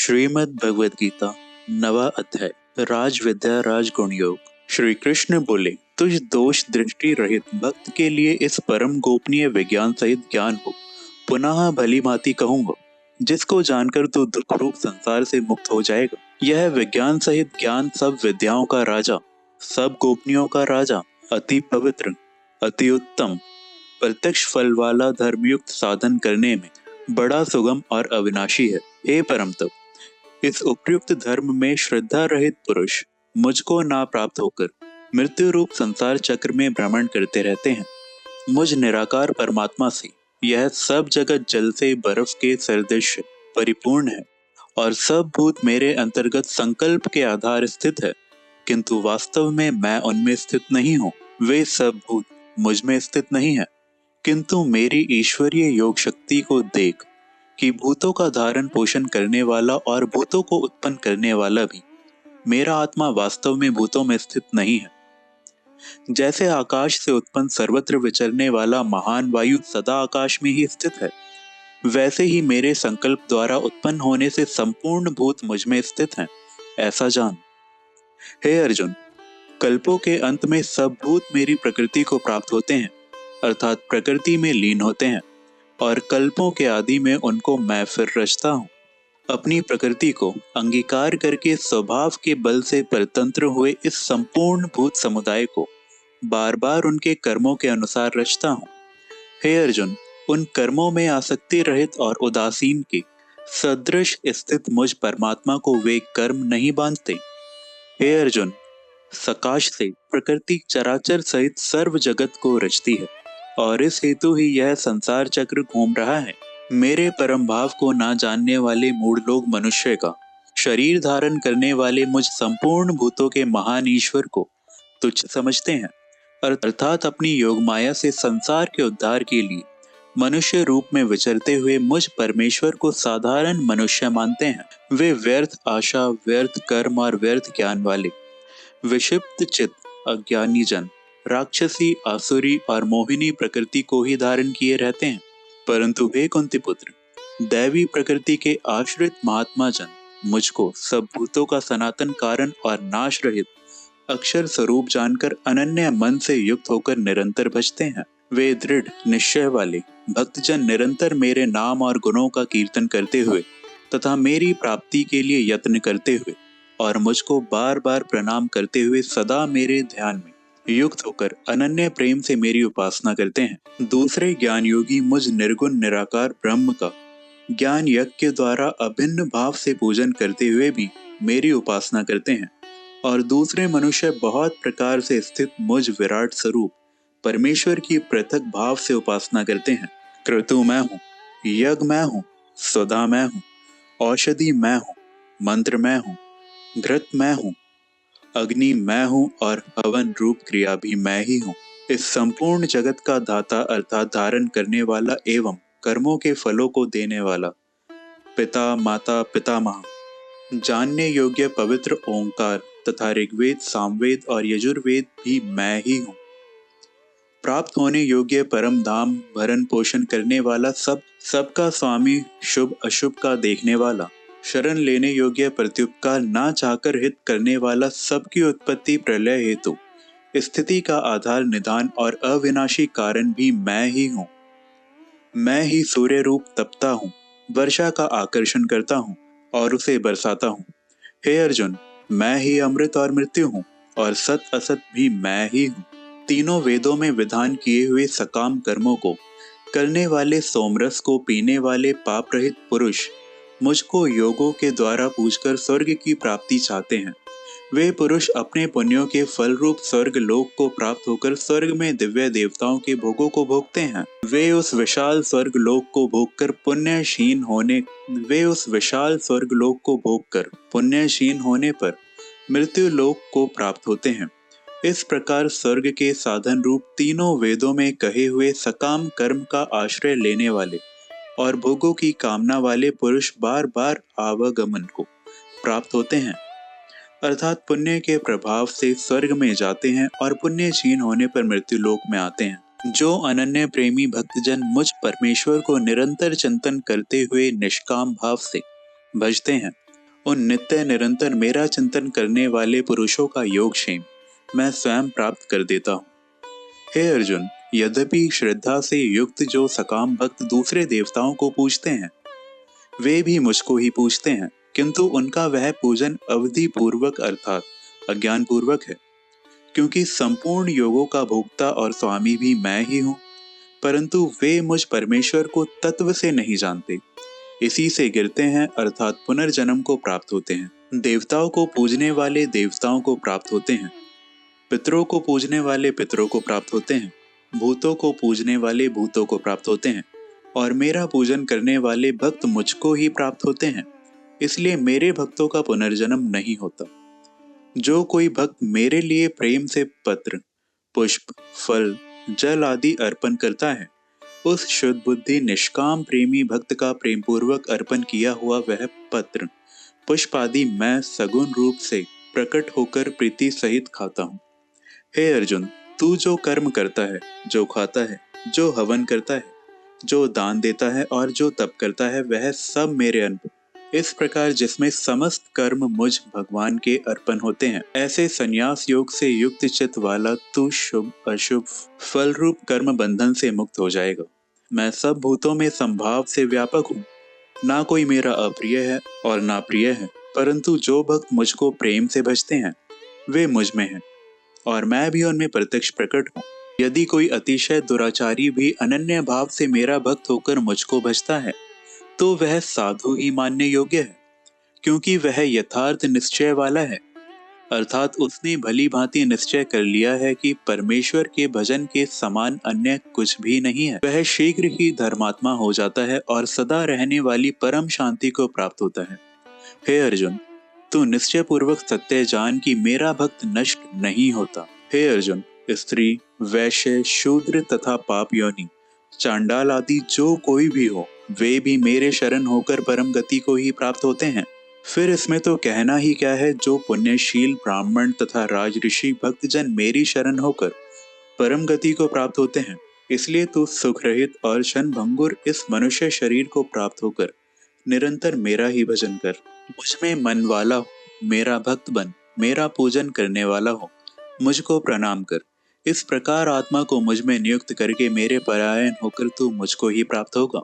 श्रीमद् भगवद गीता नवा अध्याय राज विद्या राजगुण योग। श्री कृष्ण बोले, तुझ दोष दृष्टि रहित भक्त के लिए इस परम गोपनीय विज्ञान सहित ज्ञान हो। पुनः भली भांति कहूंगा, जिसको जानकर तू दुख रूप संसार से मुक्त हो जाएगा। यह विज्ञान सहित ज्ञान सब विद्याओं का राजा, सब गोपनीयों का राजा, अति पवित्र, अति उत्तम, प्रत्यक्ष फल वाला धर्मयुक्त साधन करने में बड़ा सुगम और अविनाशी है। हे परम तप, इस उपयुक्त धर्म में श्रद्धा रहित पुरुष मुझको ना प्राप्त होकर मृत्यु रूप संसार चक्र में भ्रमण करते रहते हैं। मुझ निराकार परमात्मा से यह सब जगत जल से बर्फ के सदृश परिपूर्ण है और सब भूत मेरे अंतर्गत संकल्प के आधार स्थित है, किंतु वास्तव में मैं उनमें स्थित नहीं हूँ। वे सब भूत मुझ में स्थित नहीं है, किंतु मेरी ईश्वरीय योग शक्ति को देख कि भूतों का धारण पोषण करने वाला और भूतों को उत्पन्न करने वाला भी मेरा आत्मा वास्तव में भूतों में स्थित नहीं है। जैसे आकाश से उत्पन्न सर्वत्र विचरने वाला महान वायु सदा आकाश में ही स्थित है, वैसे ही मेरे संकल्प द्वारा उत्पन्न होने से संपूर्ण भूत मुझ में स्थित हैं, ऐसा जान। हे अर्जुन, कल्पों के अंत में सब भूत मेरी प्रकृति को प्राप्त होते हैं, अर्थात प्रकृति में लीन होते हैं, और कल्पों के आदि में उनको मैं फिर रचता हूँ। अपनी प्रकृति को अंगीकार करके स्वभाव के बल से परतंत्र हुए इस संपूर्ण भूत समुदाय को बार बार उनके कर्मों के अनुसार रचता हूँ। हे अर्जुन, उन कर्मों में आसक्ति रहित और उदासीन के सदृश स्थित मुझ परमात्मा को वे कर्म नहीं बांधते। हे अर्जुन, सकाश से प्रकृति चराचर सहित सर्व जगत को रचती है और इस हेतु ही यह संसार चक्र घूम रहा है। मेरे परम भाव को ना जानने वाले मूढ़ लोग मनुष्य का शरीर धारण करने वाले मुझ संपूर्ण भूतों के महान ईश्वर को तुच्छ समझते हैं, अर्थात अपनी योग माया से संसार के उद्धार के लिए मनुष्य रूप में विचरते हुए मुझ परमेश्वर को साधारण मनुष्य मानते हैं। वे व्यर्थ आशा, व्यर्थ कर्म और व्यर्थ ज्ञान वाले विक्षिप्त चित्त अज्ञानी जन राक्षसी, आसुरी और मोहिनी प्रकृति को ही धारण किए रहते हैं। परंतु हे कुंती पुत्र, दैवी प्रकृति के आश्रित महात्मा जन मुझको सब भूतों का सनातन कारण और नाश रहित अक्षर स्वरूप जानकर अनन्य मन से युक्त होकर निरंतर भजते हैं। वे दृढ़ निश्चय वाले भक्तजन निरंतर मेरे नाम और गुणों का कीर्तन करते हुए तथा मेरी प्राप्ति के लिए यत्न करते हुए और मुझको बार बार प्रणाम करते हुए सदा मेरे ध्यान में युक्त होकर अनन्य प्रेम से मेरी उपासना करते हैं। दूसरे ज्ञान योगी मुझ निर्गुण निराकार ब्रह्म का ज्ञान यज्ञ के द्वारा अभिन्न भाव से पूजन करते हुए भी मेरी उपासना करते हैं, और दूसरे मनुष्य बहुत प्रकार से स्थित मुझ विराट स्वरूप परमेश्वर की पृथक भाव से उपासना करते हैं। क्रतु मैं हूँ, यज्ञ मैं हूँ, सुधा मैं हूँ, औषधि मैं हूँ, मंत्र मैं हूँ, घृत मैं हूँ, अग्नि मैं हूँ और हवन रूप क्रिया भी मैं ही हूँ। इस संपूर्ण जगत का दाता अर्थात धारण करने वाला एवं कर्मों के फलों को देने वाला पिता, माता, पितामह, जानने योग्य पवित्र ओंकार तथा ऋग्वेद, सामवेद और यजुर्वेद भी मैं ही हूँ। प्राप्त होने योग्य परम धाम भरण पोषण करने वाला सबका स्वामी, शुभ अशुभ का देखने वाला, शरण लेने योग्य प्रत्युपकार ना चाहकर हित करने वाला, सबकी उत्पत्ति प्रलय हेतु स्थिति का आधार निदान और अविनाशी कारण भी मैं ही हूँ। मैं ही सूर्य रूप तपता हूँ, वर्षा का आकर्षण करता हूँ और उसे बरसाता हूँ। हे अर्जुन, मैं ही अमृत और मृत्यु हूँ और सत असत भी मैं ही हूँ। तीनों वेदों में विधान किए हुए सकाम कर्मों को करने वाले, सोमरस को पीने वाले पाप रहित पुरुष मुझको योगों के द्वारा पूजकर स्वर्ग की प्राप्ति चाहते हैं। वे पुरुष अपने पुण्यों के फल रूप स्वर्ग लोक को प्राप्त होकर स्वर्ग में दिव्य देवताओं के भोगों को भोगते हैं। वे उस विशाल स्वर्ग लोक को भोगकर पुण्यशीन होने पर मृत्यु लोक को प्राप्त होते हैं। इस प्रकार स्वर्ग के साधन रूप तीनों वेदों में कहे हुए सकाम कर्म का आश्रय लेने वाले और भोगों की कामना वाले पुरुष बार बार आवागमन को प्राप्त होते हैं, अर्थात पुण्य के प्रभाव से स्वर्ग में जाते हैं और पुण्यशीन होने पर मृत्यु लोक में आते हैं। जो अनन्य प्रेमी भक्तजन मुझ परमेश्वर को निरंतर चिंतन करते हुए निष्काम भाव से भजते हैं, उन नित्य निरंतर मेरा चिंतन करने वाले पुरुषों का योगक्षेम मैं स्वयं प्राप्त कर देता हूँ। हे अर्जुन, यद्यपि श्रद्धा से युक्त जो सकाम भक्त दूसरे देवताओं को पूजते हैं, वे भी मुझको ही पूजते हैं, किंतु उनका वह पूजन अवधि पूर्वक अर्थात अज्ञान पूर्वक है, क्योंकि संपूर्ण योगों का भोक्ता और स्वामी भी मैं ही हूँ, परंतु वे मुझ परमेश्वर को तत्व से नहीं जानते। इसी से गिरते हैं अर्थात पुनर्जन्म को प्राप्त होते हैं। देवताओं को पूजने वाले देवताओं को प्राप्त होते हैं, पितरों को पूजने वाले पितरों को प्राप्त होते हैं, भूतों को पूजने वाले भूतों को प्राप्त होते हैं, और मेरा पूजन करने वाले भक्त मुझको ही प्राप्त होते हैं। इसलिए मेरे भक्तों का पुनर्जन्म नहीं होता। जो कोई भक्त मेरे लिए प्रेम से पत्र, पुष्प, फल, जल आदि अर्पण करता है, उस शुद्ध बुद्धि निष्काम प्रेमी भक्त का प्रेम पूर्वक अर्पण किया हुआ वह पत्र, पुष्प आदि मैं सगुण रूप से प्रकट होकर प्रीति सहित खाता हूँ। हे अर्जुन, तू जो कर्म करता है, जो खाता है, जो हवन करता है, जो दान देता है और जो तप करता है, वह सब मेरे अनुभव। इस प्रकार जिसमें समस्त कर्म मुझ भगवान के अर्पण होते हैं, ऐसे संन्यास योग से युक्त चित्त वाला तू शुभ अशुभ फल रूप कर्म बंधन से मुक्त हो जाएगा। मैं सब भूतों में संभाव से व्यापक हूँ, ना कोई मेरा अप्रिय है और ना प्रिय है, परंतु जो भक्त मुझको प्रेम से भजते हैं वे मुझ में हैं और मैं भी उनमें प्रत्यक्ष प्रकट हूँ। यदि कोई अतिशय दुराचारी भी अनन्य भाव से मेरा भक्त होकर मुझको भजता है, तो वह साधु ही मानने योग्य है, क्योंकि वह यथार्थ निश्चय वाला है, अर्थात उसने भली भांति निश्चय कर लिया है कि परमेश्वर के भजन के समान अन्य कुछ भी नहीं है। वह शीघ्र ही धर्मात्मा हो जाता है और सदा रहने वाली परम शांति को प्राप्त होता है। हे अर्जुन, तू निश्चय पूर्वक सत्य जान कि मेरा भक्त नष्ट नहीं होता। हे अर्जुन, स्त्री, वैश्य, शूद्र तथा पाप योनि, चांडाल आदि जो कोई भी हो, वे भी मेरे शरण होकर परम गति को ही प्राप्त होते हैं। फिर इसमें तो कहना ही क्या है, जो पुण्यशील ब्राह्मण तथा राज ऋषि भक्तजन मेरी शरण होकर परम गति को प्राप्त होते हैं। इसलिए तू सुख रहित और क्षण भंगुर इस मनुष्य शरीर को प्राप्त होकर निरंतर मेरा ही भजन कर। मुझ में मन वाला हो, मेरा भक्त बन, मेरा पूजन करने वाला हो, मुझको प्रणाम कर। इस प्रकार आत्मा को मुझ में नियुक्त करके मेरे परायण होकर तू मुझको ही प्राप्त होगा।